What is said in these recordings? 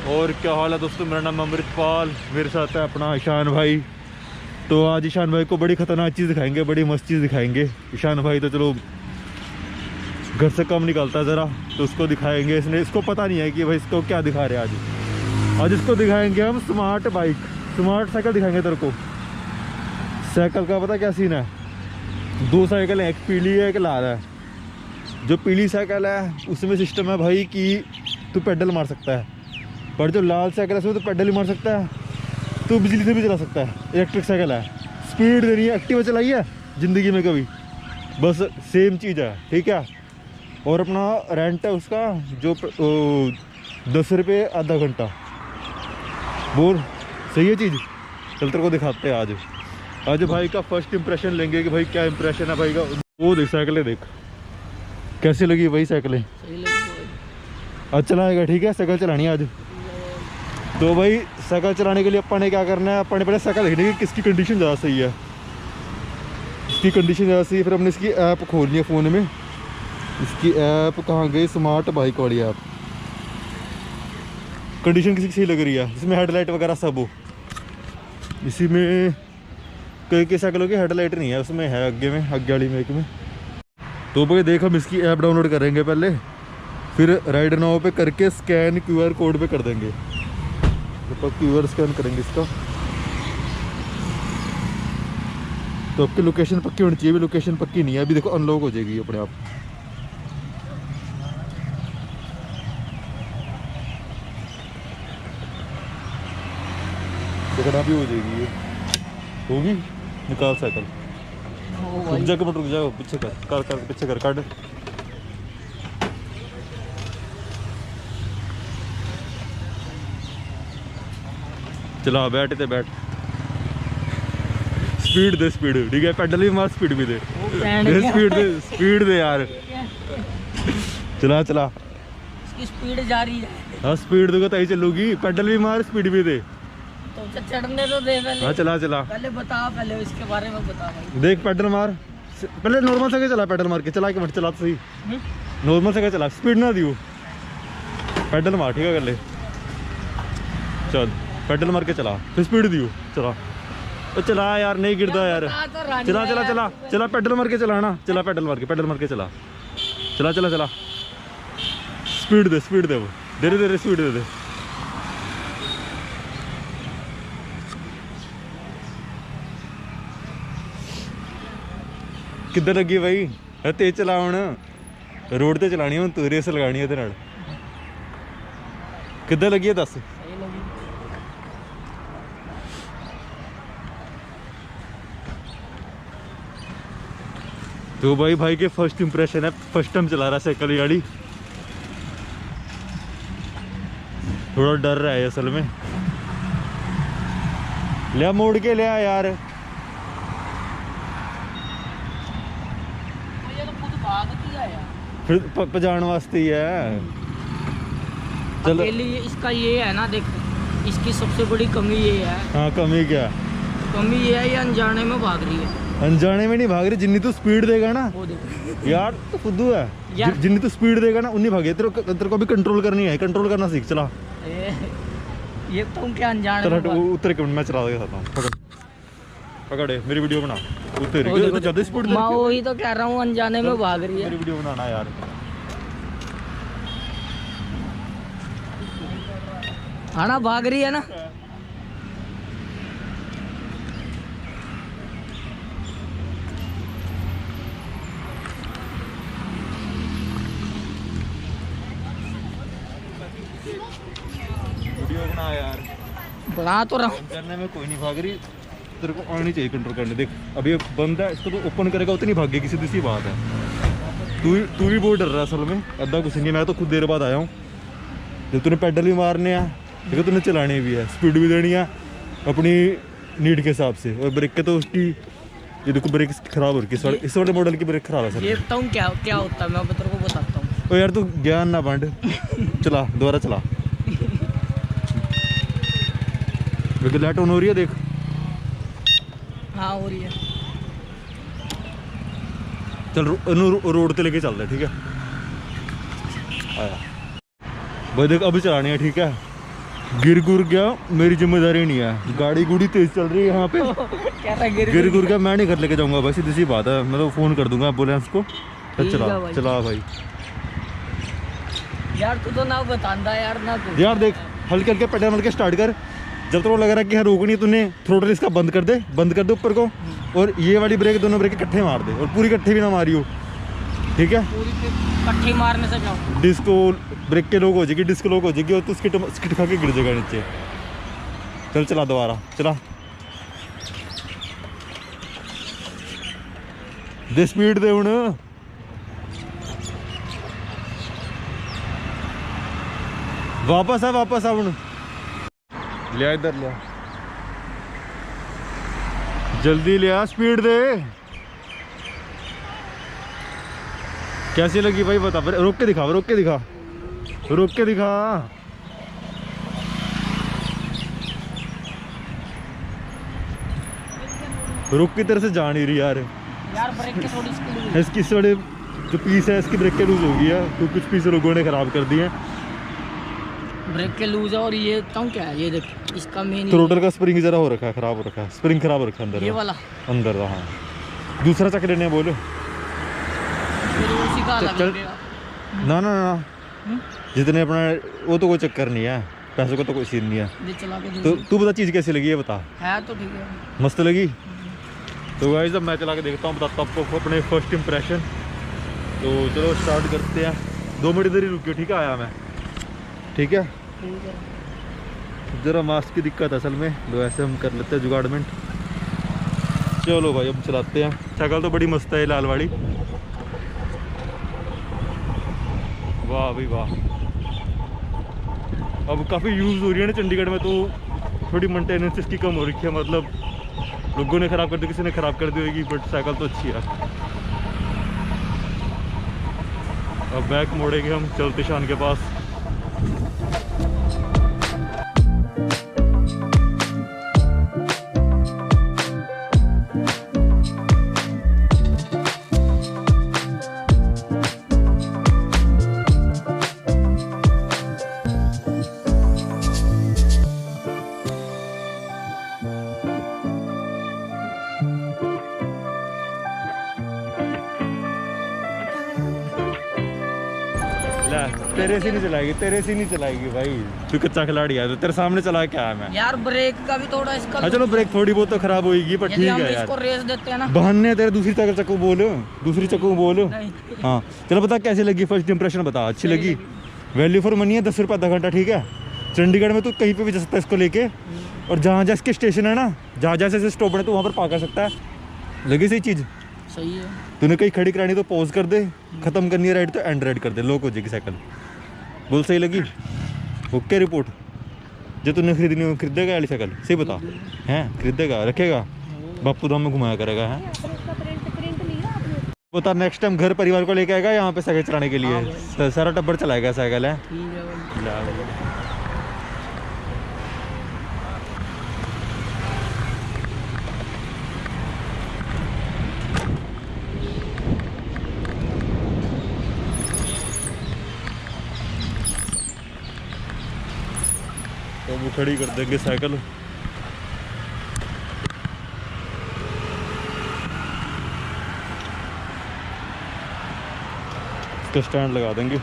और क्या हाल है दोस्तों, मेरा नाम अमृतपाल, मेरे साथ है अपना ईशान भाई। तो आज ईशान भाई को बड़ी ख़तरनाक चीज़ दिखाएंगे, बड़ी मस्त चीज़ दिखाएंगे। ईशान भाई तो चलो घर से कम निकलता है ज़रा, तो उसको दिखाएंगे। इसको पता नहीं है कि भाई इसको क्या दिखा रहे हैं आज इसको दिखाएंगे हम स्मार्ट बाइक, स्मार्ट साइकिल दिखाएंगे तेरे को। साइकिल का पता क्या सीन है, दो साइकिल है, एक पीली है एक लाल है। जो पीली साइकिल है उसमें सिस्टम है भाई कि तू पेडल मार सकता है, पर जो लाल साइकिल है उसमें तो पेडल ही मार सकता है, तो बिजली से भी चला सकता है। इलेक्ट्रिक साइकिल है, स्पीड देनी है। एक्टिवा चलाई है ज़िंदगी में कभी? बस सेम चीज़ है, ठीक है। और अपना रेंट है उसका जो 10 रुपये आधा घंटा। बोल सही है चीज़। चल तेरे को दिखाते हैं आज भाई का फर्स्ट इंप्रेशन लेंगे कि भाई क्या इंप्रेशन है भाई का। वो देख साइकिलें, देख कैसी लगी भाई साइकिलें। आज चलाएगा, ठीक है। साइकिल चलानी है आज। तो भाई साइकिल चलाने के लिए अपन ने क्या करना है, अपन ने पहले साइकिल देखनी है कि किसकी कंडीशन ज़्यादा सही है। इसकी कंडीशन ज़्यादा सही है, फिर हमने इसकी ऐप खोलनी है फ़ोन में। इसकी ऐप कहाँ गई, स्मार्ट बाइक वाली ऐप। कंडीशन किसी की सही लग रही है, इसमें हेडलाइट वगैरह सब हो। इसी में कई साइकिलों की हेडलाइट नहीं है, उसमें है आगे में, आगे वाली में एक में। तो भाई देख हम इसकी ऐप डाउनलोड करेंगे पहले, फिर राइड नाउ पे करके स्कैन QR कोड पे कर देंगे। तो QR स्कैन करेंगे इसका, तो आपकी लोकेशन पक्की होनी चाहिए। भी लोकेशन पक्की नहीं है अभी, देखो अनलॉक हो जाएगी अपने आप। देखना भी हो जाएगी, ये होगी। निकाल साइकिल, रुक जा रुक जाओ, पीछे कर पीछे कर काट। चला बैठ ते बैठ, स्पीड दे स्पीड, ठीक है। पेडल भी मार, स्पीड भी दे, स्पीड दे यार। चला इसकी स्पीड जा रही है। हाँ स्पीड देगा तभी चलूगी, पेडल भी मार स्पीड भी दे। तो चढ़ने तो दे पहले। हाँ चला पहले बता, पहले इसके बारे में बता भाई। देख पेडल मार पहले, नॉर्मल से चला, पेडल मार के चला के मत चला तो सही। नॉर्मल से चला, स्पीड ना दियो, पेडल मार, ठीक है। कर ले, चल पेडल मार के चला, फिर स्पीड दियो, चला। तो चला यार, नहीं गिरता यार। चला पेडल मार के चला ना, चला पेडल मार के चला। स्पीड दे वो, धीरे स्पीड दे। किधर लगी भाई? तेज चला हुण, रोड ते चलानी हुण, तू रेस लगानी है। किधर लगी है दस? तो भाई के फर्स्ट इंप्रेशन है, फर्स्ट टाइम चला रहा साइकिल गाड़ी। थोड़ा डर रहा है असल में। लिया मोड़ के लिया यार। ये तो खुद भाग किया यार, फिर पजान वास्ते ही है। चलो इसका ये है ना, देख इसकी सबसे बड़ी कमी ये है। हाँ कमी क्या? कमी ये है, ये अनजाने में भाग रही है। अनजाने में नहीं भाग रही, जितनी तू स्पीड देगा ना यार, तो फुद्दू है। जितनी तू स्पीड देगा ना उतनी भागे। तेरे को भी कंट्रोल करनी है, कंट्रोल करना सीख। चला ये तुम क्या अनजाने चला, उतर के मैं चला देता हूँ। पकड़े, मेरी वीडियो बना। उतर ज्यादा स्पीड, मैं वही तो कह रहा हूँ, अनजाने में भाग रही है। मेरी वीडियो बनाना यार। हाँ ना, भाग रही है ना। वीडियो बना यार, बना तो रहा हूँ। करने में कोई नहीं भाग रही, तेरे को आनी चाहिए कंट्रोल करने। देख अभी बंद है, इसको तो ओपन करेगा उतनी भागेगी, सीधी सी बात है। तू भी बहुत डर रहा है असल में, अद्धा कुछ नहीं। मैं तो खुद देर बाद आया हूँ। जब तूने पेडल भी मारने हैं, देखो तूने चलाने भी है, स्पीड भी देनी है अपनी नीड के हिसाब से। और ब्रेक के तो उसकी, ये देखो ब्रेक खराब हो रही है, इस वाले मॉडल की ब्रेक खराब है सर। ये बताऊँ क्या होता है, मैं तेरे को बताता हूँ। ओ यार तू ज्ञान ना बांट, चला दोबारा चला। लाइट ऑन हो रही है, देख। हाँ हो रही है। चल रोड पे लेके चलते हैं, ठीक है। आया भाई, देख अभी चलानी है, ठीक है। गिर गुर गया मेरी जिम्मेदारी नहीं है, गाड़ी गुड़ी तेज चल रही है यहाँ पे। क्या था गिर गुर गया मैं नहीं घर लेके जाऊंगा भाई, सीधी सी बात है, मैं तो फोन कर दूंगा एम्बुलेंस को। तो ठीक चला है भाई। चला भाई। यार तू तो ना बतांदा यार ना तू। यार देख हल्के हल्के पेडल मार के स्टार्ट कर, जब तक वो लग रहा है कि हाँ रोकनी है तूने, थ्रोटल इसका बंद कर दे ऊपर को, और ये वाली ब्रेक दोनों ब्रेक इकट्ठे मार दे, और पूरी इकट्ठे भी ना मारियो, ठीक है। पूरी कट्ठी मारने से जाओ। डिस्को ब्रेक के लोग हो जाएगी, डिस्क लोग हो जाएगी, और तू स्किट खा के गिर जाएगा नीचे। चल चला दोबारा चला, दे स्पीड दे हूं। वापस आ हूं, लिया इधर लिया, जल्दी लिया, स्पीड दे। कैसी लगी भाई बता, रोक के दिखा, रोक के दिखा, रोक के दिखा। रुक की तरह से जा नहीं रही यार। यार ब्रेक के थोड़ी स्पीड हुई। इसकी थोड़े जो पीस है इसकी ब्रेक के लूज हो गई है, तो कुछ पीस लोगों ने खराब कर दिए। ब्रेक के लूज है, और ये तो क्या है, ये देख इसका मेन थ्रोटल का स्प्रिंग जरा हो रखा है, खराब हो रखा है, स्प्रिंग खराब हो रखा है अंदर, ये वाला अंदर। हाँ दूसरा चक्कर लेने बोलो। फिर उसी का अलग चल। लगेगा। ना ना ना, जितने अपना वो तो कोई चक्कर नहीं है, पैसों का तो कोई सीन नहीं है। ये चला के तो तू बता चीज़ कैसी लगी है बता। है तो ठीक है। मस्त लगी। तो गाइस अब मैं चला के देखता हूँ, बताता हूँ आपको अपने फर्स्ट इंप्रेशन। तो चलो स्टार्ट करते हैं। 2 मिनट इधर ही रुकियो, ठीक है, आया मैं, ठीक है। ठीक है। ज़रा मास्क की दिक्कत असल में, तो ऐसे हम कर लेते हैं जुगाड़मेंट। चलो भाई अब चलाते हैं। शक्ल तो बड़ी मस्त है लाल वाली, वाह भाई वाह। अब काफ़ी यूज़ हो रही है ना चंडीगढ़ में, तो थोड़ी मेंटेनेंस इसकी कम हो रखी है, मतलब लोगों ने ख़राब कर दी, किसी ने ख़राब कर दी होगी, बट साइकिल तो अच्छी है। अब बैक मोड़ेंगे हम, चलते शान के पास। तेरे से नहीं चलाएगी, तेरे से नहीं चलाएगी भाई, तू कच्चा खिलाड़ी है, तो तेरे सामने चला के आया मैं। यार ब्रेक का भी थोड़ा इसका हाँ चलो ब्रेक थोड़ी बहुत तो खराब होगी, पर ठीक है यार। इसको रेस देते हैं ना, बहाने तेरे दूसरी चक्कू बोल, दूसरी चक्कू बोल। नहीं। हाँ चलो बता कैसी लगी, फर्स्ट इंप्रेशन बता। अच्छी लगी, वैल्यू फॉर मनी है, 10 रुपये आधा घंटा, ठीक है। चंडीगढ़ में तो कहीं पे भी जा सकता है इसको लेके, और जहाँ जहाँ इसके स्टेशन है ना, जहाँ जहाँ से स्टॉप है तो वहाँ पर पार्क कर सकता है। लगी सही चीज़, सही है। तूने कहीं खड़ी करानी तो पॉज कर दे, खत्म करनी है राइड तो एंड राइड कर दे, लोक हो जाएगी साइकिल। बोल सही लगी, ओके रिपोर्ट। जो तूने खरीदनी हो खरीदेगा वाली साइकिल, सही बता, हैं खरीदेगा, रखेगा, बापू धाम में घुमाया करेगा, हैं। बता नेक्स्ट टाइम घर परिवार को लेके आएगा यहाँ पे साइकिल चलाने के लिए, सारा टब्बर चलाएगा साइकिल, है। ठीक है भाई। तो वो खड़ी कर देंगे साइकिल, इसका स्टैंड लगा देंगे।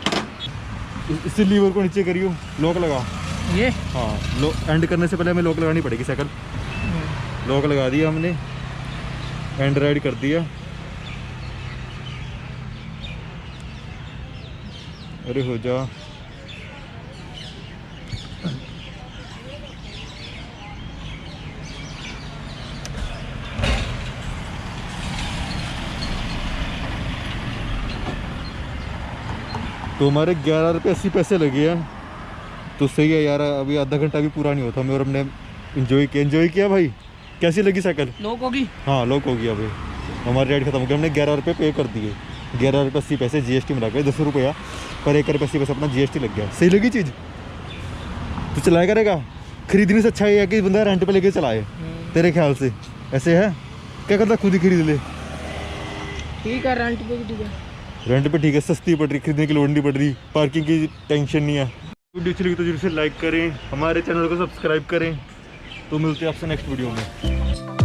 इसी लीवर को नीचे करियो, लॉक लगा। ये हाँ एंड करने से पहले हमें लॉक लगानी पड़ेगी साइकिल। लॉक लगा दिया हमने, एंड राइड कर दिया। अरे हो जा, तो हमारे 11 रुपये 80 पैसे लगे हैं, तो सही है यार। अभी आधा घंटा भी पूरा नहीं होता हमें, और हमने एंजॉय किया भाई। कैसी लगी साइकिल? लोक होगी। हाँ लोक हो गया अभी, हमारी राइड खत्म हो गई, हमने 11 रुपये पे कर दिए। 11 रुपये 80 पैसे जीएसटी मिला के, 10 रुपया पर 1 रुपये 80 पैसे अपना जीएसटी लग गया। सही लगी चीज़? तो चलाया करेगा, खरीदने से अच्छा है कि बंदा रेंट पे लेके चलाए, तेरे ख्याल से ऐसे है? क्या करता, खुद ही खरीद ले। ठीक है, रेंट पे भी ठीक है। रेंट पे ठीक है, सस्ती पड़ रही, खरीदने की लोड़ नहीं पड़ रही, पार्किंग की टेंशन नहीं है। वीडियो अच्छी लगी तो जरूर से लाइक करें, हमारे चैनल को सब्सक्राइब करें। तो मिलते हैं आपसे नेक्स्ट वीडियो में।